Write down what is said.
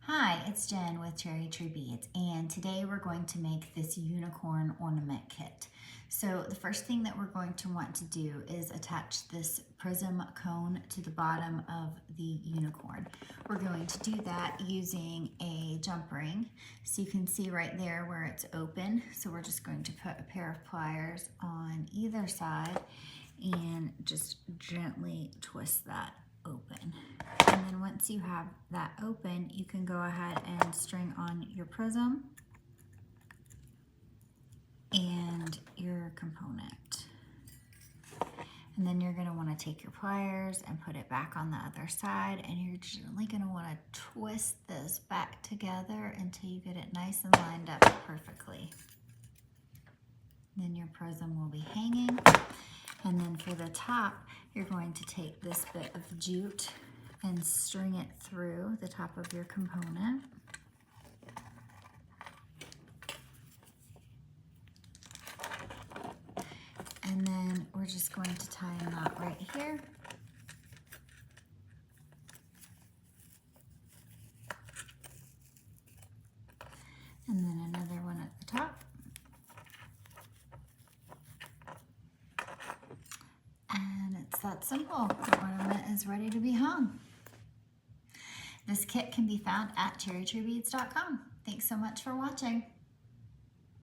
Hi, it's Jen with Cherry Tree Beads, and today we're going to make this unicorn ornament kit. So the first thing that we're going to want to do is attach this prism cone to the bottom of the unicorn. We're going to do that using a jump ring. So you can see right there where it's open. So we're just going to put a pair of pliers on either side and just gently twist that open. And then once you have that open, you can go ahead and string on your prism and your component. And then you're going to want to take your pliers and put it back on the other side, and you're gently going to want to twist this back together until you get it nice and lined up perfectly. Then your prism will be hanging. And then for the top, you're going to take this bit of jute and string it through the top of your component. And then we're just going to tie a knot right here. And then another one at the top. And it's that simple. The ornament is ready to be hung. This kit can be found at cherrytreebeads.com. Thanks so much for watching.